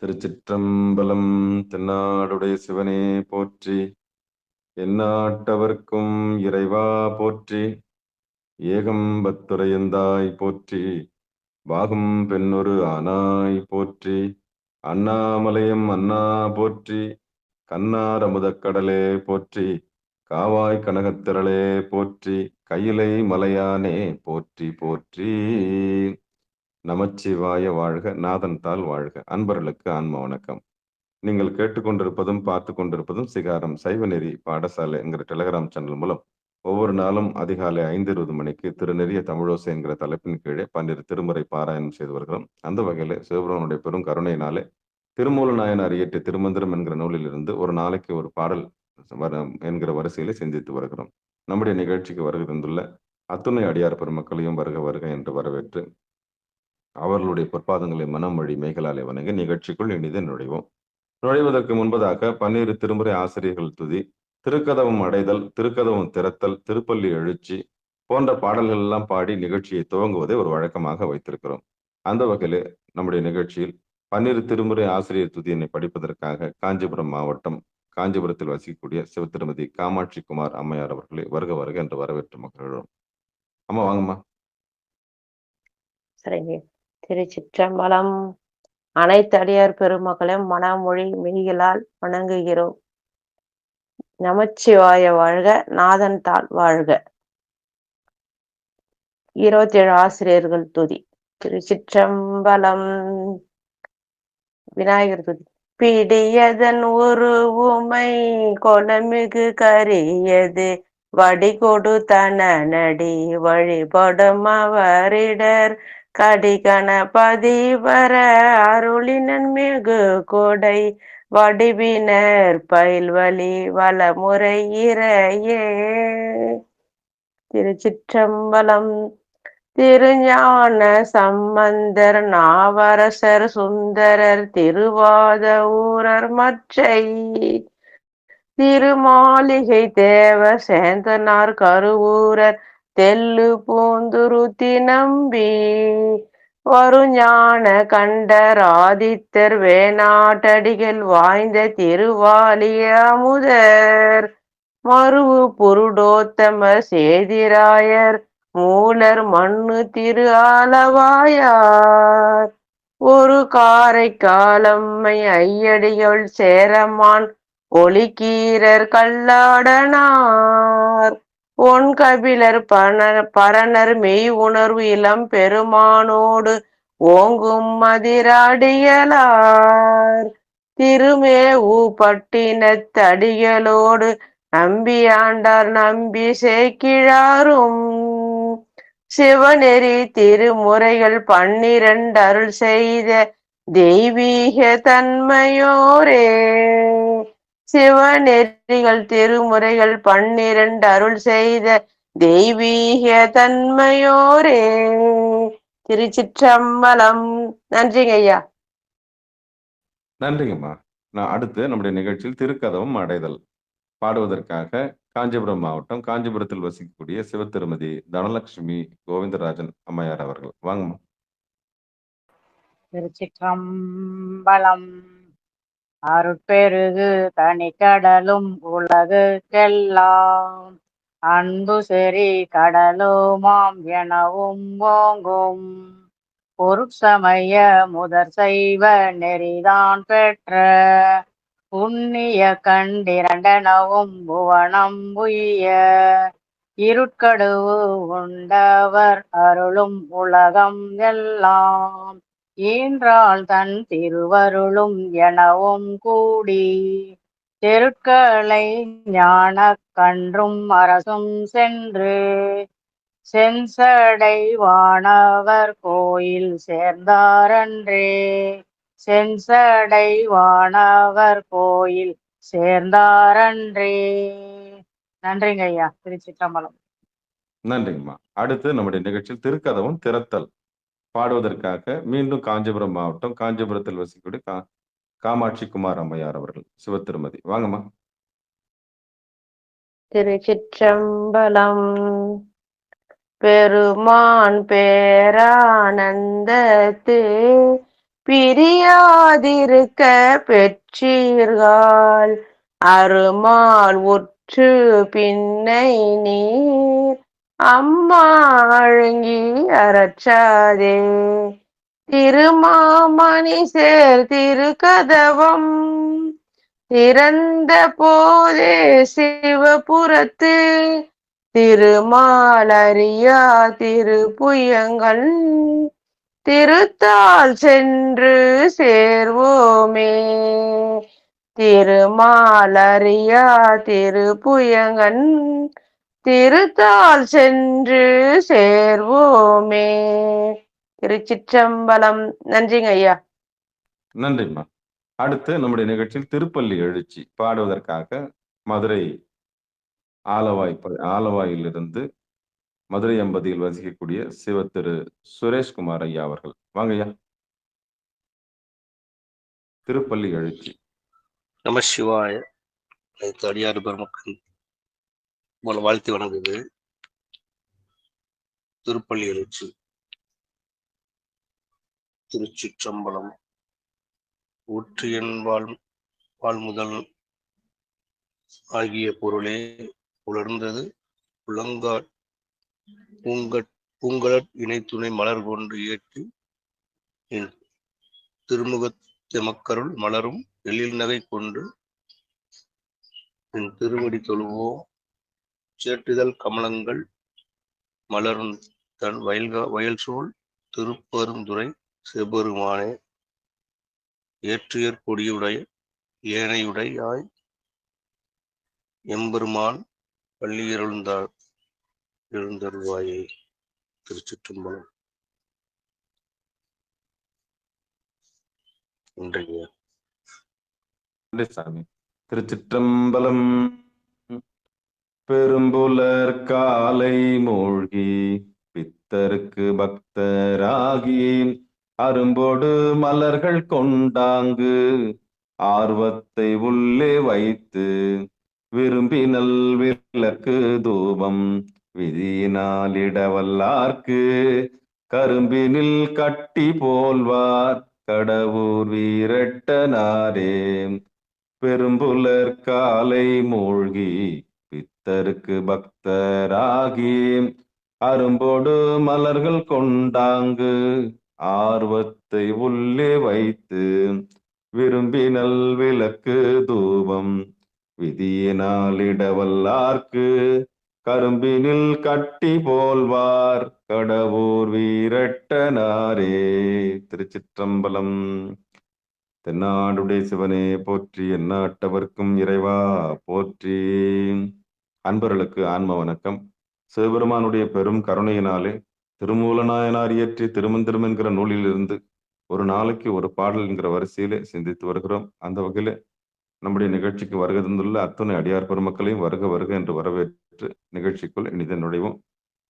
திருச்சிற்றம்பலம். தென்னாடுடைய சிவனே போற்றி, எந்நாட்டவர்க்கும் இறைவா போற்றி, ஏகம்பத்துரையந்தாய் போற்றி, பாகும் பெண்ணொரு ஆனாய் போற்றி, அண்ணாமலையம் அண்ணா போற்றி, கண்ணார் அமுதக்கடலே போற்றி, காவாய் கனகத்திரளே போற்றி, கையிலை மலையானே போற்றி போற்றி. நமச்சிவாய வாழ்க, நாதன் தாள் வாழ்க. அன்பர்களுக்கு ஆன்ம வணக்கம். நீங்கள் கேட்டுக்கொண்டிருப்பதும் பார்த்து கொண்டிருப்பதும் சிகாரம் சைவநெறி பாடசாலை என்கிற டெலிகிராம் சேனல் மூலம் ஒவ்வொரு நாளும் அதிகாலை 5:20 மணிக்கு திருநெறிய தமிழோசை என்கிற தலைப்பின் கீழே 12 திருமுறை பாராயணம் செய்து வருகிறோம். அந்த வகையில் சிவபெருமானுடைய பெரும் கருணையினாலே திருமூல நாயனார் இயற்றிய திருமந்திரம் என்கிற நூலிலிருந்து ஒரு நாளைக்கு ஒரு பாடல் என்கிற வரிசையில சிந்தித்து வருகிறோம். நம்முடைய நிகழ்ச்சிக்கு வருகை தந்துள்ள அத்துணை அடியார் பெருமக்களையும் வருக வருக என்று வரவேற்று அவர்களுடைய பொற்பாதங்களை மனம் வழி மெய்களாலே வணங்கி நிகழ்ச்சிக்குள் இனிது நுழைவோம். நுழைவதற்கு முன்பதாக 12 திருமுறை ஆசிரியர்கள் துதி, திருக்கதவம் அடைதல், திருக்கதவம் திறத்தல், திருப்பள்ளி எழுச்சி போன்ற பாடல்கள் எல்லாம் பாடி நிகழ்ச்சியை துவங்குவதை ஒரு வழக்கமாக வைத்திருக்கிறோம். அந்த வகையில் நம்முடைய நிகழ்ச்சியில் 12 திருமுறை ஆசிரியர் துதியினை படிப்பதற்காக காஞ்சிபுரம் மாவட்டம் காஞ்சிபுரத்தில் வசிக்கக்கூடிய சிவத்திருமதி காமாட்சி குமார் அம்மையார் அவர்களை வருக வருக என்று வரவேற்று மகிழ்கிறோம். அம்மா வாங்கம்மா. சரிங்க. திருச்சிற்றம்பலம். அனைத்து அடியார் பெருமக்களையும் மனமொழி மெய்களால் வணங்குகிறோம். நமச்சிவாய வாழ்க, நாதன் தாள் வாழ்க. 27 ஆசிரியர்கள் துதி. திருச்சிற்றம்பலம். விநாயகர் துதி. பிடியதன் உருவுமை கொலமிகு கரியது வடிகொடு தனடி வழிபடும் அவரிடர் கடிகணபதி வர அருளினன் மிகு கொடை வடிவினர் பயில்வழி வளமுறை இறையே. திருச்சிற்றம்பலம். திருஞான சம்பந்தர் நாவரசர் சுந்தரர் திருவாத ஊரர் மற்றை திருமாளிகை தேவ சேந்தனார் கருவூரர் தெல்லு பூந்துருத்தி நம்பி வருஞான கண்டர் ஆதித்தர் வேணாட்டடிகள் வாய்ந்த திருவாலிய அமுதர் மருவு புருடோத்தமர் சேதிராயர் மூலர் மண்ணு திரு ஆலவாயார் ஒரு காரை காலம்மை ஐயடிகள் சேரமான் ஒளிக்கீரர் கல்லாடனார் ஒன் கபிலர் பரணர் மெய் உணர்வு இளம் பெருமானோடு ஓங்கும் மதிராடியலார் திருமேவு பட்டினத்தடிகளோடு நம்பியாண்டார் நம்பி சேக்கிழாரும் சிவநெறி திருமுறைகள் 12 அருள் செய்த தெய்வீக தன்மையோரே. சிவநெறிகள் திருமுறைகள் 12 அருள் செய்த தெய்வீக தன்மையோரே. திருச்சிற்றம்பலம். நன்றிங்க ஐயா. நன்றிங்கம்மா. நான் அடுத்து நம்முடைய நிகழ்ச்சியில் திருக்கதவம் அடைதல் பாடுவதற்காக காஞ்சிபுரம் மாவட்டம் காஞ்சிபுரத்தில் வசிக்கக்கூடிய சிவத்திருமதி தனலட்சுமி கோவிந்தராஜன் அம்மையார் அவர்கள் வாங்கம்மா. திருச்சிற்றம்பலம். அருட்பெருகு தனிக்கடலும் உலகுக்கெல்லாம் அன்பு செறி கடலுமாம் எனவும் ஓங்கும் பொருட்சமய முதற் செய்வ நெறிதான் பெற்ற புண்ணிய கண்டிரண்டனவும் புவனம் உய்ய இருட்கடுவு உண்டவர் அருளும் உலகம் எல்லாம் ஈன்றாள் தன் திருவருளும் எனவும் கூடி தெருட்களை ஞான கன்றும் அரசும் சென்று செஞ்சடை வானவர் கோயில் சேர்ந்தாரன்றே செஞ்சடை வானவர் கோயில் சேர்ந்தாரன்றே. நன்றிங்க ஐயா. திருச்சிற்றம்பலம். நன்றிங்கம்மா. அடுத்து நம்முடைய நிகழ்ச்சியில் திருக்கதவம் திறத்தல் பாடுவதற்காக மீண்டும் காஞ்சிபுரம் மாவட்டம் காஞ்சிபுரத்தில் வசிக்கக்கூடிய காமாட்சி குமார் அம்மையார் அவர்கள் சிவத்திருமதி வாங்கம்மா. திருச்சிற்றம்பலம். பெருமான் பேரானந்தத்து பிரியாதிருக்க பெற்றீர்கள். அருமால் உற்று பின்னை நீர் அம்மா அழுங்கி அறற்றாதே. திருமாமணி சேர் திருக்கதவம் திறந்த போதே சிவபுரத்து திருமாலறியா திருப்புயங்கள் திருத்தால் சென்று சேர்வோமே. திருமாலறியா திருப்புயங்கன் திருத்தால் சென்று சேர்வோமே. திருச்சிற்றம்பலம். நன்றிங்க ஐயா. நன்றிம்மா. அடுத்து நம்முடைய நிகழ்ச்சியில் திருப்பள்ளி எழுச்சி பாடுவதற்காக மதுரை ஆலவாயிலிருந்து மதுரை எம்பதியில் வசிக்கக்கூடிய திரு சுரேஷ்குமார் ஐயா அவர்கள். வாங்க ஐயா. திருப்பள்ளி எழுச்சி. நம சிவாய. அடியாறு பெருமக்கள் வாழ்த்து வணங்குது. திருப்பள்ளி எழுச்சி. திருச்சிற்றம்பலம். ஊற்றியன் வாழ்முதல் ஆகிய பொருளே உலர்ந்தது உலங்காட் பூங்கலட் இணைத்துணை மலர் கொண்டு ஏற்றி என் திருமுகத்தெமக்கருள் மலரும் எழில் நகை கொண்டு என் திருவடி தொழுவோம். சேற்றுதல் கமலங்கள் மலரும் தன் வயல் சூழ் திருப்பெருந்துறை சிவபெருமானே. ஏற்றியற் கொடியுடைய ஏனையுடையாய் எம்பெருமான் பள்ளி எழுந்தருள்வாயே. திருச்சிற்றம்பலம். நன்றி சாமி. திருச்சிற்றம்பலம். பெரும்புலர் காலை மூழ்கி பித்தருக்கு பக்தராகி அரும்போடு மலர்கள் கொண்டாங்கு ஆர்வத்தை உள்ளே வைத்து விரும்பினல் விளக்கு தூபம் விதியினாலிடவல்லார்க்கு கரும்பினில் கட்டி போல்வார் கடவுர் வீரட்டனாரே. பெரும்புலர் காலை மூழ்கி பித்தருக்கு பக்தராகி அரும்போடு மலர்கள் கொண்டாங்கு ஆர்வத்தை உள்ளே வைத்து விரும்பினல் விளக்கு தூபம் விதியினாலிடவல்லார்க்கு கரும்பினில் கட்டி போல்வார் கடவுர் வீரட்டனாரே. திருச்சிற்றம்பலம். தென்னாடுடைய சிவனே போற்றி, எந்நாட்டவர்க்கும் இறைவா போற்றி. அன்பர்களுக்கு ஆன்ம வணக்கம். சிவபெருமானுடைய பெரும் கருணையினாலே திருமூலநாயனார் இயற்றி திருமந்திரம் என்கிற நூலிலிருந்து ஒரு நாளைக்கு ஒரு பாடல் என்கிற வரிசையிலே சிந்தித்து வருகிறோம். அந்த வகையில நம்முடைய நிகழ்ச்சிக்கு வருகை தந்துள்ள அத்தனை அடியார் பெருமக்களையும் வருக வருக என்று வரவேற்று நிகழ்ச்சிக்குள் இனிதே நுழைவோம்.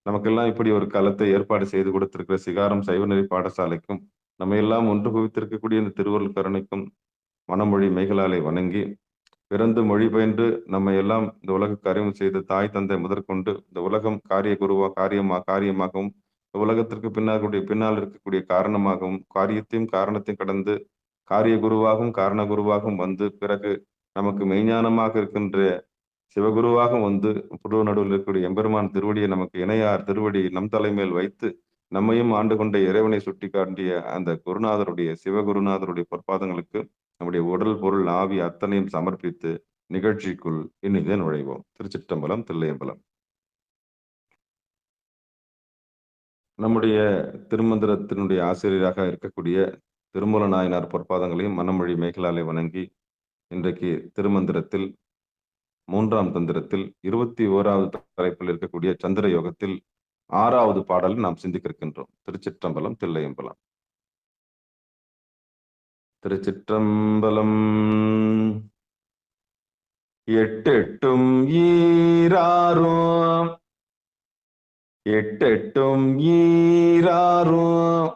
நமக்கெல்லாம் இப்படி ஒரு களத்தை ஏற்பாடு செய்து கொடுத்திருக்கிற சிகாரம் சைவநெறி பாடசாலைக்கும் நம்ம எல்லாம் ஒன்று குவித்திருக்கக்கூடிய இந்த திருவருள் கருணைக்கும் மனமொழி மெய்களாலே வணங்கி பிறந்து மொழி பயின்று நம்ம எல்லாம் இந்த உலக அறிவு செய்த தாய் தந்தை முதற்கொண்டு இந்த உலகம் காரியமாகவும் உலகத்திற்கு பின்னால் இருக்கக்கூடிய காரணமாகவும் காரியத்தையும் காரணத்தையும் கடந்து காரிய குருவாகவும் காரண குருவாகவும் வந்து பிறகு நமக்கு மெய்ஞானமாக இருக்கின்ற சிவகுருவாக வந்து புது நடுவில் இருக்கக்கூடிய எம்பெருமான் திருவடியை நமக்கு இணையார் திருவடி நம் தலைமேல் வைத்து நம்மையும் ஆண்டு கொண்ட இறைவனை சுட்டி காட்டிய அந்த குருநாதருடைய சிவகுருநாதருடைய பொற்பாதங்களுக்கு நம்முடைய உடல் பொருள் ஆவி அத்தனையும் சமர்ப்பித்து நிகழ்ச்சிக்குள் இனிதே நுழைவோம். திருச்சிற்றம்பலம், தில்லையம்பலம். நம்முடைய திருமந்திரத்தினுடைய ஆசிரியராக இருக்கக்கூடிய திருமூல நாயனார் பொற்பாதங்களையும் மனமொழி மேகலாலை வணங்கி இன்றைக்கு திருமந்திரத்தில் 3ஆம் தந்திரத்தில் 21வது தலைப்பில் இருக்கக்கூடிய சந்திர யோகத்தில் 6வது பாடலில் நாம் சிந்திக்க இருக்கின்றோம். திருச்சிற்றம்பலம், தில்லையம்பலம். திருச்சிற்றம்பலம். எட்டெட்டும் ஈராறும்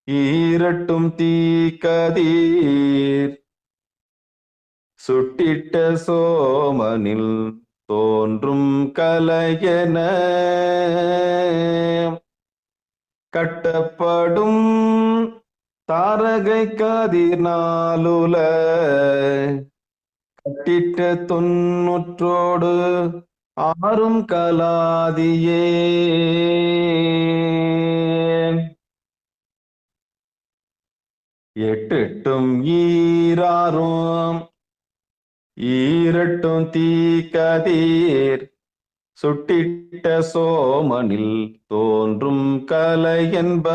ஈரட்டும் தீக்கதீர் சுட்டிட்ட சோமனில் தோன்றும் கலையென கட்டப்படும் தாரகை கதிர் நாளுல கட்டிட்ட தொன்னூற்றோடு ஆறும் கலாதியே எட்டெட்டும் ஈராறும் ஈரட்டும் தீக்கதீர் சுட்டிட்ட சோமனில் தோன்றும் கலை என்ப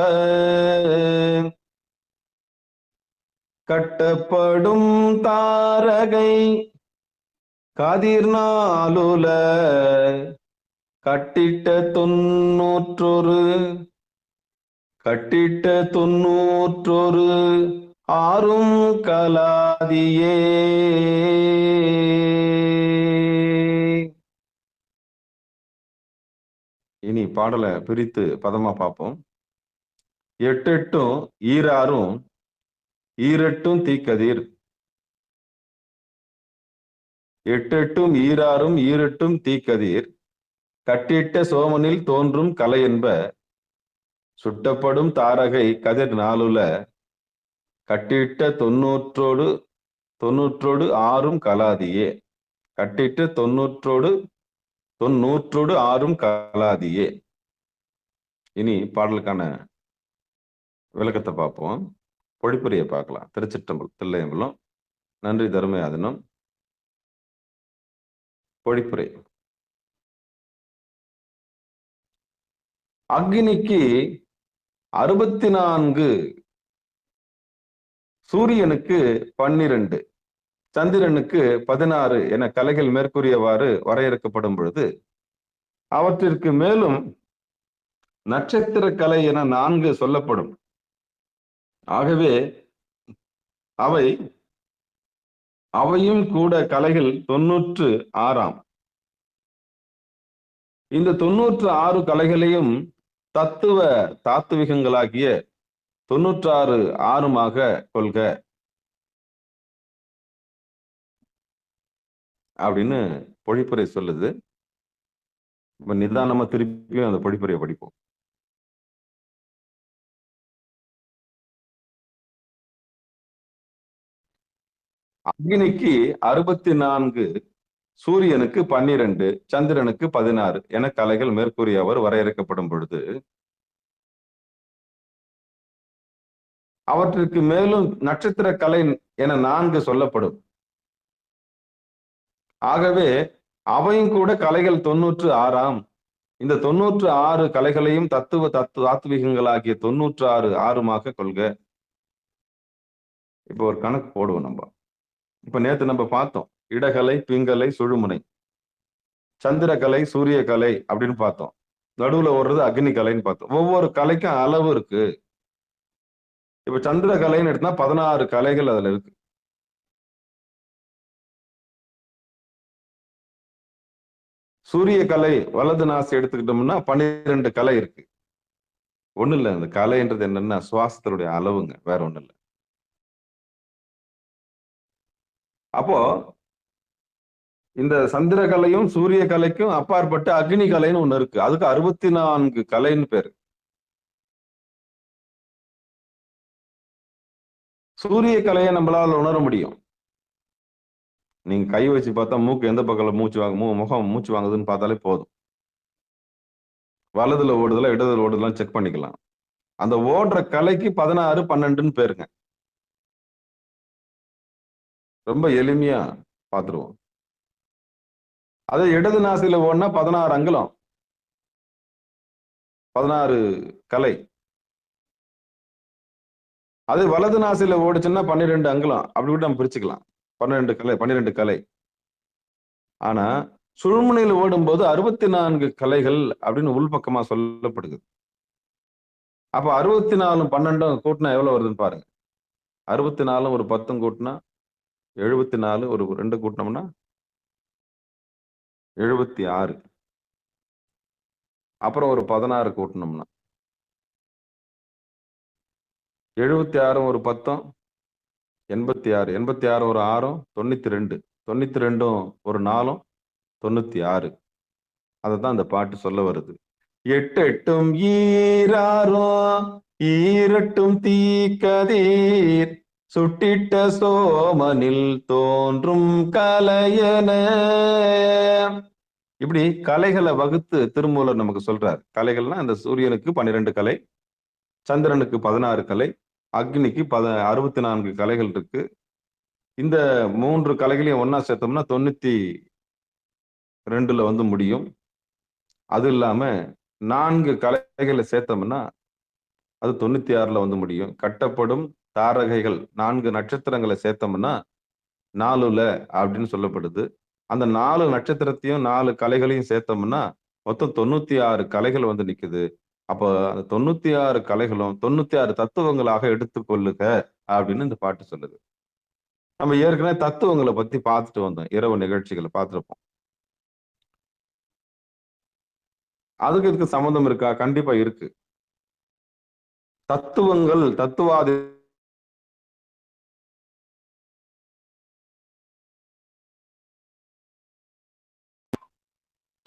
கட்டப்படும் தாரகை கதிர் நாளுல கட்டிட்ட தொன்னூற்றொரு ஆறும் கலாதியே. இனி பாடலை பிரித்து பதமா பார்ப்போம். எட்டெட்டும் ஈராறும் ஈரட்டும் தீக்கதிர். எட்டெட்டும் ஈராறும் ஈரட்டும் தீக்கதிர் கட்டிட்ட சோமனில் தோன்றும் கலை என்ப சுட்டப்படும் தாரகை கதிர் நாளுல கட்டிட்ட தொன்னூற்றோடு ஆறும் கலாதியே. கட்டிட்ட தொன்னூற்றோடு ஆறும் கலாதியே. இனி பாடலுக்கான விளக்கத்தை பார்ப்போம். பொழிப்புரையை பார்க்கலாம். திருச்சிற்றம்பலம், தில்லையம்பலம். நன்றி தர்மயாதனம். பொழிப்புரை. அக்னிக்கு 64, சூரியனுக்கு 12, சந்திரனுக்கு 16 என கலைகள் மேற்கூறியவாறு வரையறுக்கப்படும் பொழுது அவற்றிற்கு மேலும் நட்சத்திர கலை என 4 சொல்லப்படும். ஆகவே அவையும் கூட கலைகள் 96ஆம். இந்த 96 கலைகளையும் தாத்துவிகங்களாகிய 96 ஆறுமாக கொள்க அப்படின்னு பொழிப்புரை சொல்லுது. இப்ப நிதானமா திருப்பியும் அந்த பொழிப்புரையை படிப்போம். அக்னிக்கு 64, சூரியனுக்கு 12, சந்திரனுக்கு 16 என கலைகள் மேற்கூறியவர் வரையறுக்கப்படும் பொழுது அவற்றிற்கு மேலும் நட்சத்திர கலை என 4 சொல்லப்படும். ஆகவே அவையும் கூட கலைகள் 96ஆம். இந்த 96 கலைகளையும் தாத்துவிகங்களாகிய 96 ஆறுமாக கொள்க. இப்போ ஒரு கணக்கு போடுவோம் நம்ம. இப்ப நேத்து நம்ம பார்த்தோம் இடகலை, பிங்கலை, சுழுமுனை, சந்திரகலை, சூரிய கலை அப்படின்னு பார்த்தோம். நடுவுல ஓடுறது அக்னி கலைன்னு பார்த்தோம். ஒவ்வொரு கலைக்கும் அளவு இருக்கு. இப்ப சந்திர கலைன்னு எடுத்தா 16 கலைகள் அதுல இருக்கு. சூரிய கலை வலது நாசி எடுத்துக்கிட்டோம்னா 12 கலை இருக்கு. ஒண்ணு இல்ல, இந்த கலைன்றது என்னன்னா சுவாசத்தினுடைய அளவுங்க, வேற ஒண்ணு இல்லை. அப்போ இந்த சந்திர கலையும் சூரிய கலைக்கும் அப்பாற்பட்டு அக்னி கலைன்னு ஒண்ணு இருக்கு. அதுக்கு 64 கலைன்னு பேரு. சூரிய கலையை நம்மளால உணர முடியும். நீங்க கை வச்சு பார்த்தா மூக்கு எந்த பக்கம் முகம் மூச்சு வாங்குதுன்னு பார்த்தாலே போதும். வலதுல ஓடுதல இடதுல ஓடுதலாம் செக் பண்ணிக்கலாம். அந்த ஓடுற கலைக்கு 16, 12ன்னு பேருங்க. ரொம்ப எளிமையா பார்த்துருவோம். அதே இடது நாசில ஓடுனா 16 அங்குலம், 16 கலை. அது வலது நாசில ஓடுச்சுன்னா 12 அங்குலம். அப்படி கூட நம்ம பிரிச்சுக்கலாம். 12 கலை. ஆனா சுழுமுனையில் ஓடும்போது 64 கலைகள் அப்படின்னு உள்பக்கமா சொல்லப்படுது. அப்ப 64, 12 கூட்டினா எவ்வளவு வருதுன்னு பாருங்க. 64 ஒரு 10 கூட்டினா 74, ஒரு 2 கூட்டினோம்னா 76. அப்புறம் ஒரு 16 கூட்டினோம்னா 76, ஒரு 10 86, 86 ஒரு 6 92, 92 ஒரு 4 96. அததான் அந்த பாட்டு சொல்ல வருது. எட்டெட்டும் ஈராறும் ஈரட்டும் தீக்கதீர் சுட்டிட்ட சோமனில் தோன்றும் கலையன. இப்படி கலைகளை வகுத்து திருமூலர் நமக்கு சொல்றார். கலைகள்னா இந்த சூரியனுக்கு 12 கலை, சந்திரனுக்கு 16 கலை, அக்னிக்கு 64 கலைகள் இருக்கு. இந்த 3 கலைகளையும் ஒன்னா சேர்த்தோம்னா 92ல வந்து முடியும். அது இல்லாம 4 கலைகளை சேர்த்தோம்னா அது 96ல வந்து முடியும். கட்டப்படும் தாரகைகள் 4 நட்சத்திரங்களை சேர்த்தோம்னா 4ல அப்படின்னு சொல்லப்படுது. அந்த 4 நட்சத்திரத்தையும் 4 கலைகளையும் சேர்த்தோம்னா மொத்தம் 96 கலைகள் வந்து நிக்குது. அப்போ அந்த 96 கலைகளும் 96 தத்துவங்களாக எடுத்துக்கொள்ளுக அப்படின்னு இந்த பாட்டு சொல்லுது. நம்ம ஏற்கனவே தத்துவங்களை பத்தி பார்த்துட்டு வந்தோம். இரவு நிகழ்ச்சிகளை பார்த்துருப்போம். அதுக்கு இதுக்கு சம்மந்தம் இருக்கா? கண்டிப்பா இருக்கு. தத்துவங்கள், தத்துவாதி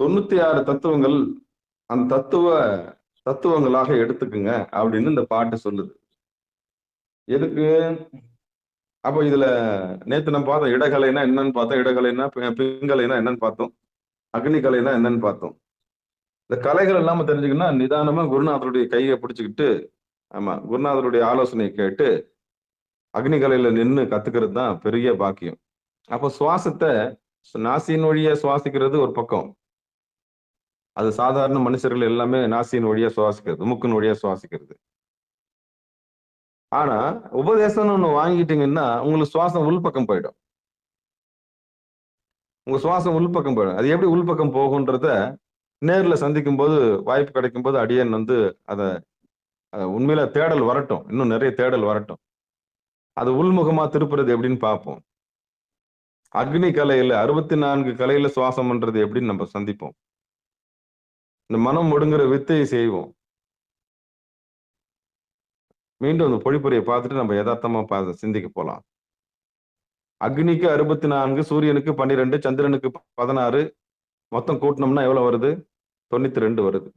96 தத்துவங்கள் அந்த தத்துவங்களாக எடுத்துக்குங்க அப்படின்னு இந்த பாட்டு சொல்லுது. எதுக்கு? அப்போ இதுல நேத்து நம்ம பார்த்தோம் இடகலைனா என்னன்னு பார்த்தோம், இடகலைனா பிங்கலைனா என்னன்னு பார்த்தோம், அக்னி கலைனா என்னன்னு பார்த்தோம். இந்த கலைகள் எல்லாம் தெரிஞ்சுக்கணும்னா நிதானமா குருநாதருடைய கையை பிடிச்சுக்கிட்டு, ஆமா குருநாதருடைய ஆலோசனையை கேட்டு அக்னி கலையில நின்று கத்துக்கிறது தான் பெரிய பாக்கியம். அப்போ சுவாசத்தை நாசியின் வழியா சுவாசிக்கிறது ஒரு பக்கம். அது சாதாரண மனுஷர்கள் எல்லாமே நாசியின் வழியா சுவாசிக்கிறது, மூக்கின் வழியா சுவாசிக்கிறது. ஆனா உபதேசம்னு ஒண்ணு வாங்கிட்டீங்கன்னா உங்களுக்கு சுவாசம் உள்பக்கம் போயிடும். உங்க சுவாசம் உள்பக்கம் போயிடும். அது எப்படி உள்பக்கம் போகுன்றத நேர்ல சந்திக்கும் போது, வாய்ப்பு கிடைக்கும் போது அடியேன் வந்து அதை உண்மையில தேடல் வரட்டும், இன்னும் நிறைய தேடல் வரட்டும். அது உள்முகமா திருப்புறது எப்படின்னு பார்ப்போம். அக்னி கலையில 64 கலையில சுவாசம் பண்றது எப்படின்னு நம்ம சந்திப்போம். இந்த மனம் ஒடுங்குற வித்தையை செய்வோம். மீண்டும் அந்த பொழிப்புரையை பார்த்துட்டு நம்ம யதார்த்தமா சிந்திக்க போலாம். அக்னிக்கு 64, சூரியனுக்கு 12, சந்திரனுக்கு 16, மொத்தம் கூட்டினோம்னா எவ்வளவு வருது? 92 வருது.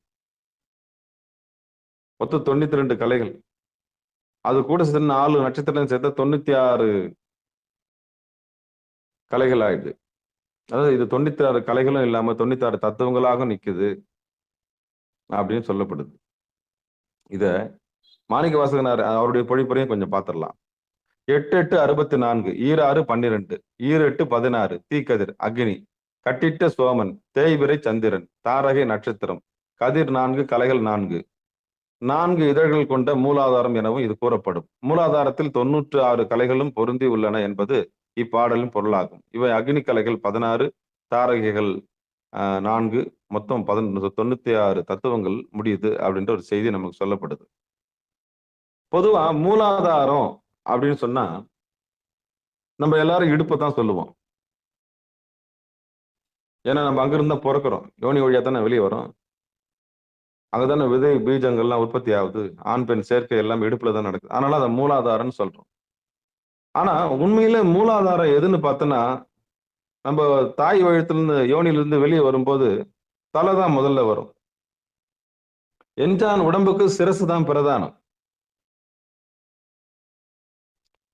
மொத்தம் 92 கலைகள். அது கூட சேர்ந்து 4 நட்சத்திரம் சேர்த்த 96 கலைகள் ஆயிடுது. அதாவது இது 96 கலைகளும் இல்லாம 96 தத்துவங்களாக நிக்குது அப்படின்னு சொல்லப்படுது. இத மாணிக்க வாசகனார் அவருடைய பொழிப்புரையும் கொஞ்சம் பார்த்துடலாம். 8 8 64, 6 12, 8 16, தீக்கதிர் அக்னி, கட்டிட்ட சோமன், தேய்பிறை சந்திரன், தாரகை நட்சத்திரம், கதிர் 4, கலைகள் 4, 4 இதழ்கள் கொண்ட மூலாதாரம் எனவும் இது கூறப்படும். மூலாதாரத்தில் 96 கலைகளும் பொருந்தி உள்ளன என்பது இப்பாடலின் பொருளாகும். இவை அக்னி கலைகள் 16, தாரகைகள் 4, மொத்தம் 96 தத்துவங்கள் முடியுது அப்படின்ற ஒரு செய்தி நமக்கு சொல்லப்படுது. பொதுவா மூலாதாரம் அப்படின்னு சொன்னா நம்ம எல்லாரும் இடுப்பை தான் சொல்லுவோம். ஏன்னா நம்ம அங்கிருந்தா பிறக்கிறோம், யோனி வழியா தானே வெளியே வரும். அங்கதானே விதை பீஜங்கள்லாம் உற்பத்தி ஆகுது, ஆண் பெண் சேர்க்கை எல்லாம் இடுப்புல தான் நடக்குது. அதனால அதை மூலாதாரம்னு சொல்றோம். ஆனா உண்மையில மூலாதாரம் எதுன்னு பார்த்தோன்னா, நம்ம தாய் வயிற்றிலிருந்து யோனிலிருந்து வெளியே வரும்போது தலை தான் முதல்ல வரும். எஞ்சான் உடம்புக்கு சிரசு தான் பிரதானம்.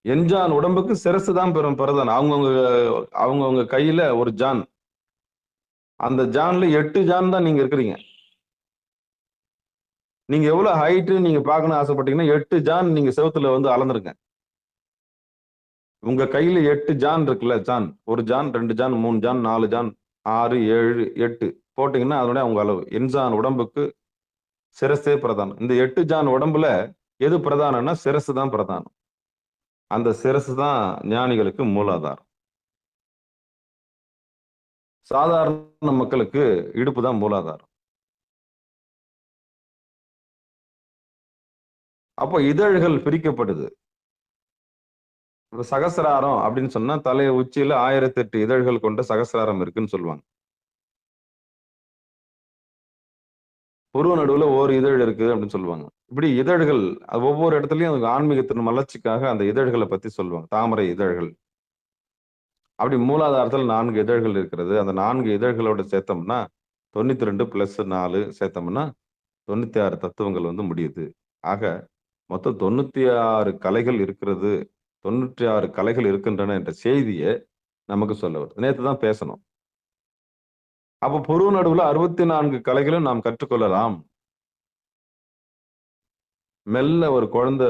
எஞ்சான் உடம்புக்கு சிரசு தான் பிரதானம். அவங்கவுங்க கையில ஒரு ஜான், அந்த ஜான்ல 8 ஜான் தான் நீங்க இருக்கிறீங்க. நீங்க எவ்வளவு ஹைட்டு நீங்க பார்க்கணும் ஆசைப்பட்டீங்கன்னா 8 ஜான் நீங்க செவுத்துல வந்து அளந்துருங்க. உங்க கையில 8 ஜான் இருக்குல்ல, John, 1 John, 2 John, 3 John, 4 John, 6, 7, 8 போட்டீங்கன்னா அதனுடைய அவங்க அளவு. எஞ்சான் உடம்புக்கு சிரசே பிரதானம். இந்த 8 ஜான் உடம்புல எது பிரதானம்னா சிரசு தான் பிரதானம். அந்த சிரசு தான் ஞானிகளுக்கு மூலாதாரம். சாதாரண மக்களுக்கு இடுப்பு தான் மூலாதாரம். அப்போ இதழ்கள் பிரிக்கப்படுது. சகசிராரம் அப்படின்னு சொன்னா தலை உச்சியில 1008 இதழ்கள் கொண்ட சகசிராரம் இருக்குன்னு சொல்லுவாங்க. புருவ நடுவுல ஒரு இதழ் இருக்குது அப்படின்னு சொல்லுவாங்க. இப்படி இதழ்கள் ஒவ்வொரு இடத்துலயும் ஆன்மீகத்தின் வளர்ச்சிக்காக அந்த இதழ்களை பத்தி சொல்லுவாங்க. தாமரை இதழ்கள். அப்படி மூலாதாரத்தில் 4 இதழ்கள் இருக்கிறது. அந்த 4 இதழ்களோட சேர்த்தோம்னா 92 + 4 சேர்த்தோம்னா 96 தத்துவங்கள் வந்து முடியுது. ஆக மொத்தம் 96 கலைகள் இருக்கிறது. 96 கலைகள் இருக்கின்றன என்ற செய்தியை நமக்கு சொல்ல வருது. நேத்து தான் பேசணும். அப்ப புருவ நடுவுல 64 கலைகளும் நாம் கற்றுக்கொள்ளலாம். மெல்ல ஒரு குழந்தை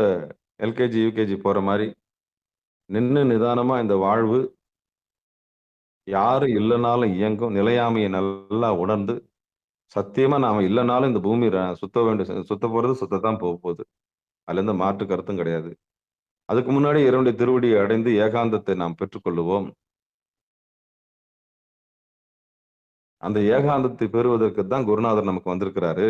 எல்கேஜி, யுகேஜி போற மாரி நின்னு நிதானமா இந்த வாழ்வு யாரும் இல்லனாலும் இயங்கும். நிலையாமையை நல்லா உணர்ந்து, சத்தியமா நாம இல்லனாலும் இந்த பூமி சுத்த போறது சுத்தத்தான் போகுது. அதுல எந்த மாற்று கருத்தும் கிடையாது. அதுக்கு முன்னாடி இறைவனுடைய திருவடியை அடைந்து ஏகாந்தத்தை நாம் பெற்றுக்கொள்ளுவோம். அந்த ஏகாந்தத்தை பெறுவதற்கு தான் குருநாதர் நமக்கு வந்திருக்கிறாரு.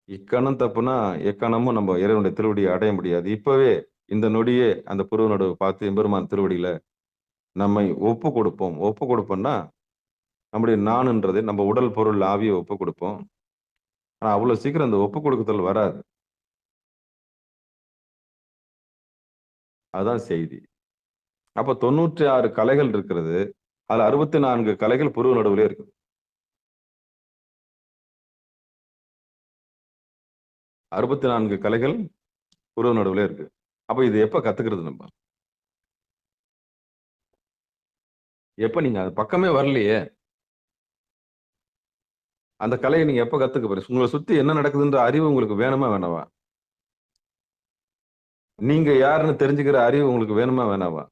இக்கணம் தப்புனா எக்கணமும் நம்ம இறைவனுடைய திருவடியை அடைய முடியாது. இப்பவே இந்த நொடியே அந்த புருவ நடுவை பார்த்து எம்பெருமான் திருவடியில நம்மை ஒப்பு கொடுப்போம். ஒப்பு கொடுப்போம்னா நம்முடைய நான்ன்றதை நம்ம உடல், பொருள், ஆவியை ஒப்பு கொடுப்போம். ஆனா அவ்வளவு சீக்கிரம் அந்த ஒப்பு கொடுக்குதல் வராது. அதுதான் செய்தி. அப்ப 96 கலைகள் இருக்கிறது. அதுல 64 கலைகள் புருவ நடுவுலயே இருக்கு. 64 கலைகள் புருவ நடுவுலயே இருக்கு. அப்ப இது எப்ப கத்துக்கிறது நம்ம? எப்ப நீங்க அது பக்கமே வரலையே. அந்த கலையை நீங்க எப்ப கத்துக்க போறீங்க? உங்களை சுத்தி என்ன நடக்குதுன்ற அறிவு உங்களுக்கு வேணுமா வேணாவா? நீங்க யாருன்னு தெரிஞ்சுக்கிற அறிவு உங்களுக்கு வேணுமா வேணாவா?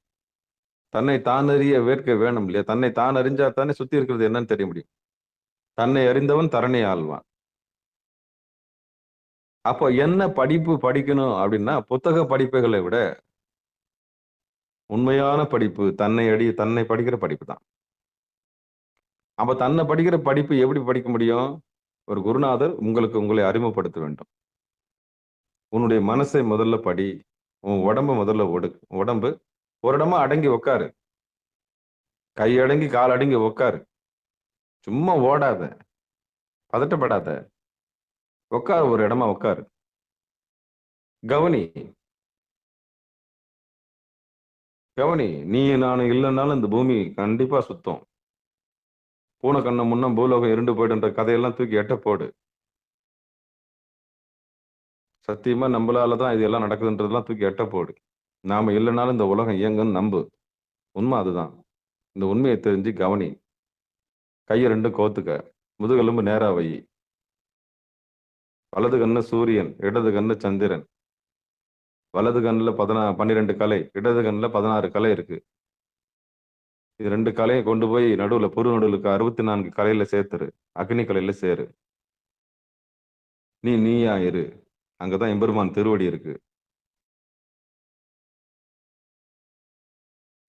தன்னை தான் அறிய வேட்கை வேணும் இல்லையா? தன்னை தான் அறிஞ்சா தானே சுத்தி இருக்கிறது என்னன்னு தெரிய முடியும். தன்னை அறிந்தவன் தரணை ஆள்வான். அப்போ என்ன படிப்பு படிக்கணும் அப்படின்னா, புத்தக படிப்புகளை விட உண்மையான படிப்பு தன்னை படிக்கிற படிப்பு தான். அப்ப தன்னை படிக்கிற படிப்பு எப்படி படிக்க முடியும்? ஒரு குருநாதர் உங்களை அறிமுகப்படுத்த வேண்டும். உன்னுடைய மனசை முதல்ல படி. உன் உடம்ப முதல்ல உடம்பு ஒரு இடமா அடங்கி உட்காரு. கை அடங்கி கால் அடங்கி உட்காரு. சும்மா ஓடாத, பதட்டப்படாத. உட்காரு, ஒரு இடமா உட்காரு. கவனி கவனி. நீ நானும் இல்லைன்னாலும் இந்த பூமி கண்டிப்பா சுத்தம். பூனை கண்ண முன்ன பூலோகம் இருண்டு போயிடுன்ற கதையெல்லாம் தூக்கி எட்ட போடு. சத்தியமா நம்மளாலதான் இது எல்லாம் நடக்குதுன்றதெல்லாம் தூக்கி எட்ட போடு. நாம இல்லைனாலும் இந்த உலகம் இயங்குன்னு நம்பு. உண்மை அதுதான். இந்த உண்மையை தெரிஞ்சு கவனி. கையை ரெண்டும் கோத்துக்க. முதுகெலும்பு நேரா வை. வலது கண்ணு சூரியன், இடது கண்ணு சந்திரன். வலது கண்ணுல 12 கலை, இடது கண்ணுல 16 கலை இருக்கு. இது 2 கலையை கொண்டு போய் நடுவுல புரு நடுவுலுக்கு 64 கலையில சேர்த்துரு. அக்னி கலையில சேரு. நீயா இரு. அங்கதான் எம்பெருமான் திருவடி இருக்கு.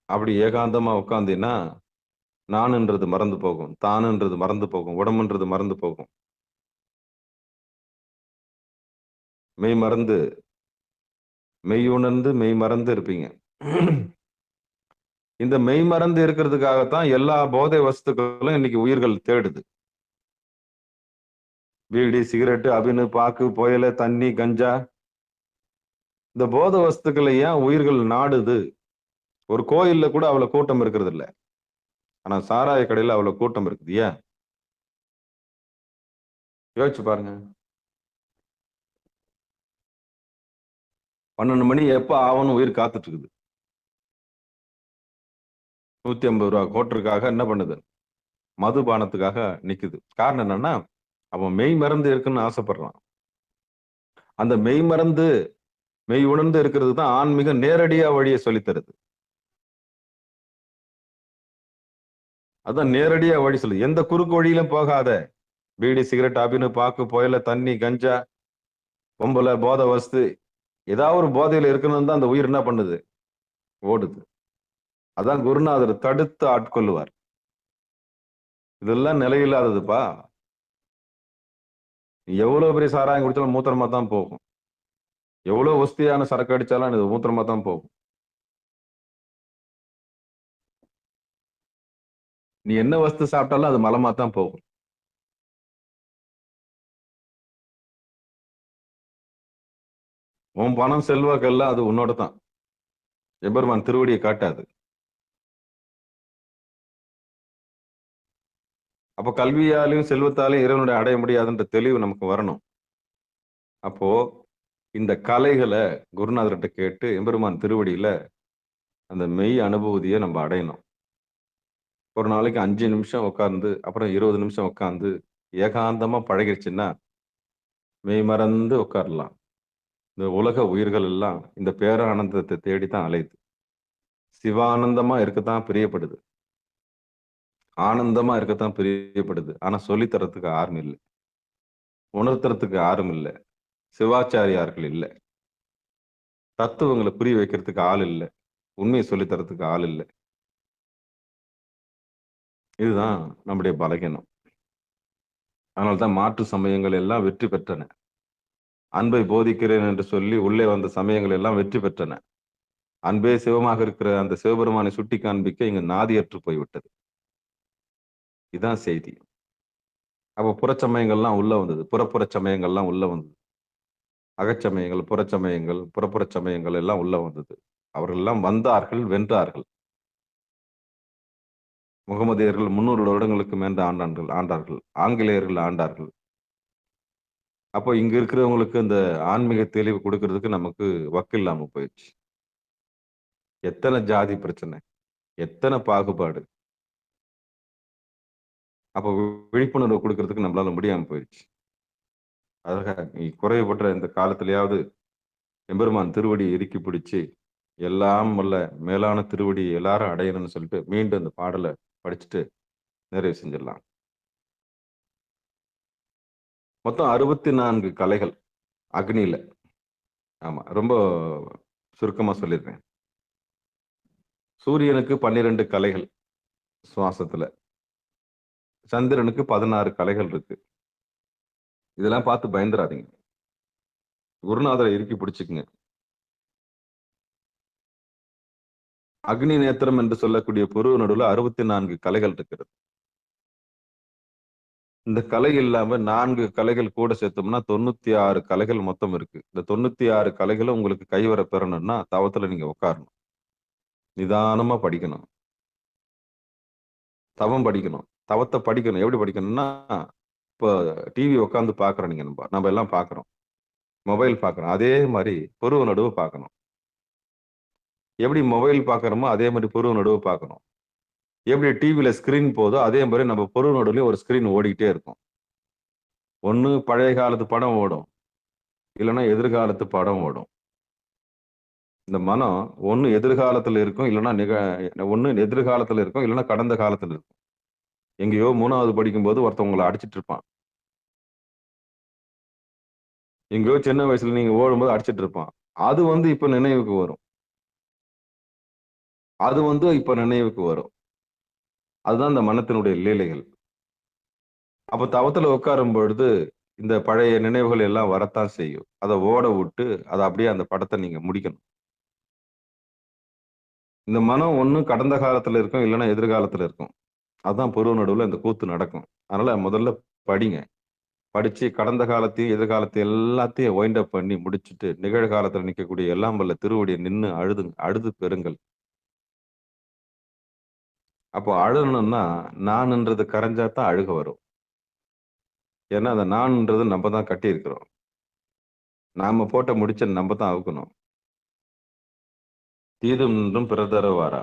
அப்படி ஏகாந்தமா உட்காந்தீன்னா நானுன்றது மறந்து போகும், தானுன்றது மறந்து போகும், உடம்புன்றது மறந்து போகும். மெய் மறந்து மெய் உணர்ந்து மெய் மறந்து இருப்பீங்க. இந்த மெய் மறந்து இருக்கிறதுக்காகத்தான் எல்லா போதை வஸ்துக்களும் இன்னைக்கு உயிர்கள் தேடுது. பீடி, சிகரெட்டு, அபினு, பாக்கு, புயல, தண்ணி, கஞ்சா, இந்த போதை வஸ்துக்களை ஏன் உயிர்கள் நாடுது? ஒரு கோயில்ல கூட அவ்வளவு கூட்டம் இருக்கிறது இல்ல. ஆனா சாராய கடையில அவ்வளவு கூட்டம் இருக்குது. ஏன்? யோசிச்சு பாருங்க. 12 மணி எப்ப ஆகும்னு உயிர் காத்துட்டு இருக்குது. 150 ரூபா கோட்டருக்காக என்ன பண்ணுது? மதுபானத்துக்காக நிக்குது. காரணம் என்னன்னா, அவன் மெய் மறந்து இருக்குன்னு ஆசைப்படுறான். அந்த மெய் மறந்து மெய் உணர்ந்து இருக்கிறது தான் ஆன்மீக நேரடியா வழியை சொல்லித் தருது. அதான் நேரடியா வழி சொல்லுது. எந்த குறுக்கு வழியிலும் போகாத. பீடி, சிகரெட், அபினு, பாக்கு, புயல, தண்ணி, கஞ்சா, பொம்பளை, போதை வஸ்து, ஏதாவது ஒரு போதையில இருக்கணும்னு தான் அந்த உயிர் என்ன பண்ணுது? ஓடுது. அதான் குருநாதர் தடுத்து ஆட்கொள்ளுவார். இதெல்லாம் நிலையில்லாததுப்பா. எவ்வளவு பெரிய சாராயம் குடிச்சாலும் மூத்திரமா தான் போகும். எவ்வளவு ஒஸ்தியான சரக்கு அடிச்சாலும் இது மூத்திரமா தான் போகும். நீ என்ன வஸ்து சாப்பிட்டாலும் அது மலமா தான் போகும். உன் பணம் செல்வாக்கெல்லாம் அது உன்னோட தான். எம்பெருமான் திருவடியை காட்டாது. அப்ப கல்வியாலையும் செல்வத்தாலையும் இறைவனுடைய அடைய முடியாதுன்ற தெளிவு நமக்கு வரணும். அப்போ இந்த கலைகளை குருநாதர்கிட்ட கேட்டு எம்பெருமான் திருவடியில அந்த மெய் அனுபூதியை நம்ம அடையணும். ஒரு நாளைக்கு 5 நிமிஷம் உட்கார்ந்து அப்புறம் 20 நிமிஷம் உட்கார்ந்து ஏகாந்தமா பழகிடுச்சுன்னா மெய் மறந்து உட்காரலாம். இந்த உலக உயிர்கள் எல்லாம் இந்த பேரானந்தத்தை தேடித்தான் அலையுது. சிவானந்தமா இருக்கத்தான் பிரியப்படுது, ஆனந்தமா இருக்கத்தான் பிரியப்படுது. ஆனா சொல்லித் தரத்துக்கு யாரும் இல்லை, உணர்த்துறதுக்கு யாரும் இல்லை, சிவாச்சாரியார்கள் இல்லை, தத்துவங்களை புரிய வைக்கிறதுக்கு ஆள் இல்லை, உண்மையை சொல்லித் தரத்துக்கு ஆள் இல்லை. இதுதான் நம்முடைய பலகீனம். அதனால்தான் மாற்று சமயங்கள் எல்லாம் வெற்றி பெற்றன. அன்பை போதிக்கிறேன் என்று சொல்லி உள்ளே வந்த சமயங்கள் எல்லாம் வெற்றி பெற்றன. அன்பே சிவமாக இருக்கிற அந்த சிவபெருமானை சுட்டி காண்பிக்க இங்கு நாதியற்று போய்விட்டது. இதுதான் செய்தி. அப்ப புறச்சமயங்கள்லாம் உள்ள வந்தது, புறப்புற சமயங்கள்லாம் உள்ள வந்தது. அகச்சமயங்கள், புறச்சமயங்கள், புறப்புற சமயங்கள் எல்லாம் உள்ள வந்தது. அவர்கள் எல்லாம் வந்தார்கள், வென்றார்கள். முகமதியர்கள் 300 வருடங்களுக்கு மேல ஆண்டார்கள். ஆங்கிலேயர்கள் ஆண்டார்கள். அப்போ இங்க இருக்கிறவங்களுக்கு இந்த ஆன்மீக தெளிவு கொடுக்கறதுக்கு நமக்கு வக்கு இல்லாம போயிடுச்சு. எத்தனை ஜாதி பிரச்சனை, எத்தனை பாகுபாடு. அப்போ விழிப்புணர்வு கொடுக்கறதுக்கு நம்மளால முடியாம போயிடுச்சு. அதுக்காக நீ குறைவுபட்ட இந்த காலத்திலேயாவது எம்பெருமான் திருவடி இறுக்கி பிடிச்சு எல்லாம் வல்ல மேலான திருவடி எல்லாரும் அடையணும்னு சொல்லிட்டு மீண்டும் இந்த பாடலை படிச்சுட்டு நிறைவு செஞ்சிடலாம். மொத்தம் 64 கலைகள் அக்னியில. ஆமா, ரொம்ப சுருக்கமா சொல்லியிருக்கேன். சூரியனுக்கு 12 கலைகள் சுவாசத்துல, சந்திரனுக்கு 16 கலைகள் இருக்கு. இதெல்லாம் பார்த்து பயந்துராதீங்க, குருநாதரை இறுக்கி பிடிச்சுக்குங்க. அக்னி நேத்திரம் என்று சொல்லக்கூடிய புருவ நடுவுல 64 கலைகள் இருக்கிறது. இந்த கலை இல்லாம 4 கலைகள் கூட சேர்த்தோம்னா 96 கலைகள் மொத்தம் இருக்கு. இந்த 96 கலைகளும் உங்களுக்கு கைவர பெறணும்னா தவத்துல நீங்க உட்காரணும், நிதானமா படிக்கணும், தவம் படிக்கணும், தவத்தை படிக்கணும். எப்படி படிக்கணும்னா, இப்போ டிவி உட்காந்து பாக்குறோம், நீங்க நம்ம எல்லாம் பாக்குறோம், மொபைல் பாக்குறோம், அதே மாதிரி புருவ நடுவு பார்க்கணும். எப்படி மொபைல் பாக்குறோமோ அதே மாதிரி புருவ நடுவு பார்க்கணும். எப்படி டிவியில ஸ்கிரீன் போதோ அதே மாதிரி நம்ம புருவ நடுவுலயும் ஒரு ஸ்கிரீன் ஓடிக்கிட்டே இருக்கும். ஒண்ணு பழைய காலத்து படம் ஓடும், இல்லைன்னா எதிர்காலத்து படம் ஓடும். இந்த மனம் ஒண்ணு எதிர்காலத்துல இருக்கும், இல்லைன்னா ஒண்ணு எதிர்காலத்துல இருக்கும், இல்லைன்னா கடந்த காலத்துல இருக்கும். எங்கேயோ 3வது படிக்கும் போது ஒருத்தவங்களை அடிச்சிட்டு இருப்பான், எங்கேயோ சின்ன வயசுல நீங்க ஓடும்போது அடிச்சிட்டு இருப்பான். அது இப்ப நினைவுக்கு வரும், இப்ப நினைவுக்கு வரும். அதுதான் இந்த மனத்தினுடைய லீலைகள். அப்ப தவத்துல உட்காரும் பொழுது இந்த பழைய நினைவுகள் எல்லாம் வரத்தான் செய்யும். அதை ஓட விட்டு அதை அப்படியே அந்த படத்தை நீங்க முடிக்கணும். இந்த மனம் ஒண்ணு கடந்த காலத்துல இருக்கும், இல்லைன்னா எதிர்காலத்துல இருக்கும். அதுதான் புருவ நடுவுல இந்த கூத்து நடக்கும். அதனால முதல்ல படிங்க, படிச்சு கடந்த காலத்தையும் எதிர்காலத்தையும் எல்லாத்தையும் வைண்ட் அப் பண்ணி முடிச்சுட்டு நிகழ்காலத்துல நிற்கக்கூடிய எல்லாம் வல்ல திருவடியை நின்று அழுது பெறுங்கள். அப்போ அழுகணும்னா நான்ன்றது கரைஞ்சாதான் அழுக வரும். ஏன்னா அந்த நான்ன்றது நம்ம தான் கட்டி இருக்கிறோம், நாம போட்ட முடிச்ச நம்ம தான் அவுக்கணும். தீதும் நின்றும் பிறதர வாரா,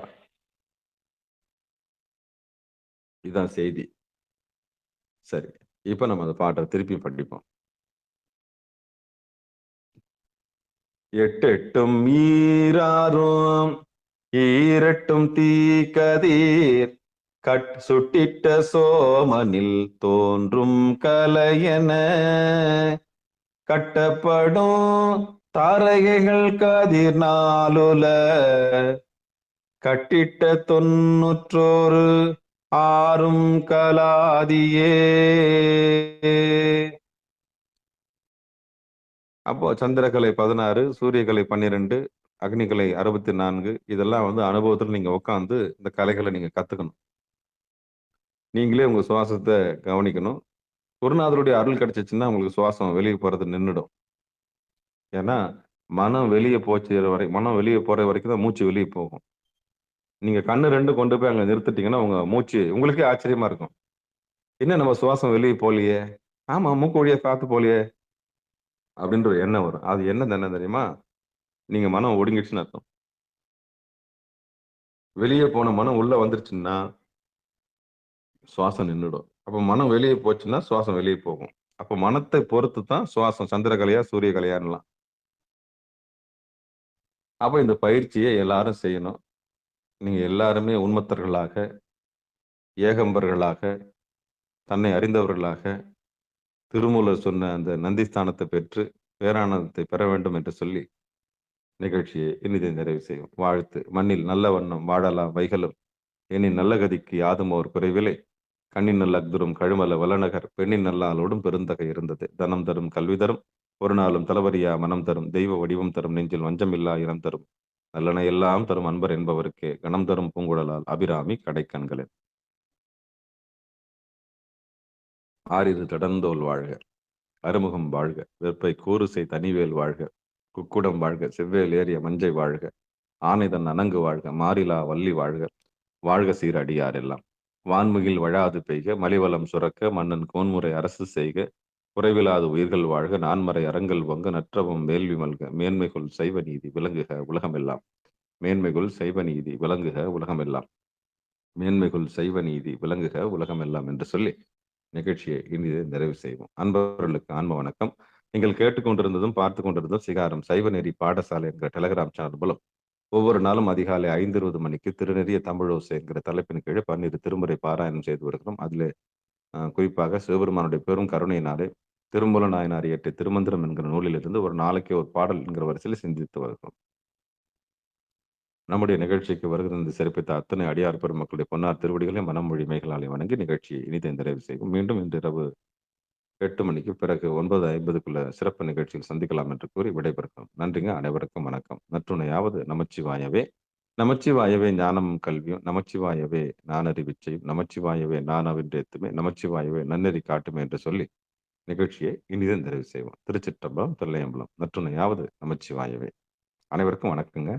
இதுதான் செய்தி. சரி, இப்ப நம்ம அந்த பாட்டை திருப்பி படிப்போம். எட்டெட்டும் ஈராறும் ஈரட்டும் தீக்கதீர் சுட்டிட்ட சோமனில் தோன்றும் கலையென கட்டப்படும் தாரகைகள் கதிர் நாளுல கட்டிட்ட 91 ஆறும் கலாதியே. அப்போ சந்திரகலை 16, சூரியகலை 12, அக்னிகலை 64, இதெல்லாம் அனுபவத்துல நீங்க உட்காந்து இந்த கலைகளை நீங்க கத்துக்கணும். நீங்களே உங்க சுவாசத்தை கவனிக்கணும். குருநாதருடைய அருள் கிடைச்சிச்சுன்னா உங்களுக்கு சுவாசம் வெளியே போறது நின்றுடும். ஏன்னா மனம் வெளியே போற வரைக்கும் தான் மூச்சு வெளியே போகும். நீங்க கண்ணு 2 கொண்டு போய் அங்க நிறுத்திட்டீங்கன்னா உங்க மூச்சு உங்களுக்கே ஆச்சரியமா இருக்கும். என்ன நம்ம சுவாசம் வெளியே போலியே, ஆமா மூக்கு வழியா காத்து போலியே, அப்படின்ற ஒரு எண்ணம் வரும். அது என்ன தெரியுமா? நீங்க மனம் ஒடுங்கிடுச்சுன்னு அர்த்தம். வெளியே போன மனம் உள்ள வந்துருச்சுன்னா சுவாசம் நின்னுடும். அப்ப மனம் வெளியே போச்சுன்னா சுவாசம் வெளியே போகும். அப்ப மனத்தை பொறுத்து தான் சுவாசம் சந்திரகலையா சூரிய கலையான்லாம். அப்ப இந்த பயிற்சியை எல்லாரும் செய்யணும். நீங்க எல்லாருமே உன்மத்தர்களாக, ஏகம்பர்களாக, தன்னை அறிந்தவர்களாக, திருமூலர் சொன்ன அந்த நந்திஸ்தானத்தை பெற்று பேரானந்தத்தை பெற வேண்டும் என்று சொல்லி நிகழ்ச்சியை இனிதை நிறைவு செய்யும். வாழ்த்து. மண்ணில் நல்ல வண்ணம் வாழலாம் வைகளும் எனின் நல்ல கதிக்கு யாதும் ஓர் குறைவில்லை. கண்ணின் நல்ல அக்துரும் கழுமல வளநகர் பெண்ணின் நல்லாளோடும் பெருந்தகை இருந்தது. தனம் தரும் கல்வி தரும் ஒரு நாளும் தளவரியா மனம் தரும் தெய்வ வடிவம் தரும் நெஞ்சில் வஞ்சமில்லா இனம் தரும் நல்லன எல்லாம் தரும் அன்பர் என்பவருக்கே கணம் தரும் பூங்குழலால் அபிராமி கடைக்கண்களே. ஆறிரு தொடர்ந்தோல் வாழ்க, அறுமுகம் வாழ்க, வெப்பை கூறுசை தனிவேல் வாழ்க, குக்குடம் வாழ்க, செவ்வேல் ஏறிய மஞ்சை வாழ்க, ஆனைதன் அணங்கு வாழ்க, மாறிலா வள்ளி வாழ்க, வாழ்க சீர் அடியாரெல்லாம். வான்முகில் வழாது பெய்க, மலிவளம் சுரக்க, மன்னன் கோன்முறை அரசு செய்க, குறைவிலாது உயிர்கள் வாழ்க, நான்மறை அறங்கள் பொங்க, நற்றவம் வேள்வி மல்க, மேன்மைகுள் சைவ நீதி விளங்குக உலகமெல்லாம். மேன்மைகுள் சைவ நீதி விளங்குக உலகமெல்லாம். மேன்மைகுள் சைவ நீதி விளங்குக உலகமெல்லாம் என்று சொல்லி நிகழ்ச்சியை இனிதே நிறைவு செய்வோம். அன்பர்களுக்கு ஆன்ம வணக்கம். நீங்கள் கேட்டுக்கொண்டிருந்ததும் பார்த்து கொண்டிருந்ததும் சிகாரம் சைவ நெறி பாடசாலை என்கிற டெலகிராம் சேனல் மூலம் ஒவ்வொரு நாளும் அதிகாலை 5:20 மணிக்கு திருநெறிய தமிழோசை என்கிற தலைப்பின் கீழே 12 திருமுறை பாராயணம் செய்து வருகிறோம். அதில் குறிப்பாக சிவபெருமானுடைய பெரும் கருணையினாலே திருமூல நாயனார் இயற்றிய திருமந்திரம் என்கிற நூலிலிருந்து ஒரு நாளைக்கு ஒரு பாடல் என்கிற வரிசையில் சிந்தித்து வருகிறோம். நம்முடைய நிகழ்ச்சிக்கு வருகிற இந்த சிறப்பித்த அத்தனை அடியார் பெருமக்களுடைய பொன்னார் திருவடிகளை மனமொழி மேகலாலை வணங்கி நிகழ்ச்சியை இனிதை நிறைவு செய்வோம். மீண்டும் இன்று இரவு 8 மணிக்கு பிறகு 9:50 சிறப்பு நிகழ்ச்சியில் சந்திக்கலாம் என்று கூறி விடைபெறுகிறோம். நன்றிங்க. அனைவருக்கும் வணக்கம். நற்றுணையாவது நமச்சிவாயவே. நமச்சிவாயவே ஞானமும் கல்வியும், நமச்சிவாயவே நானறிவிச்சையும், நமச்சிவாயவே நானவின்றேத்துமே, நமச்சிவாயவே நன்னெறி காட்டுமே என்று சொல்லி நிகழ்ச்சியை இனிதை நிறைவு செய்வோம். திருச்சிற்றம்பலம், தில்லையம்பலம். நற்றுணையாவது நமச்சிவாயவே. அனைவருக்கும் வணக்கங்க.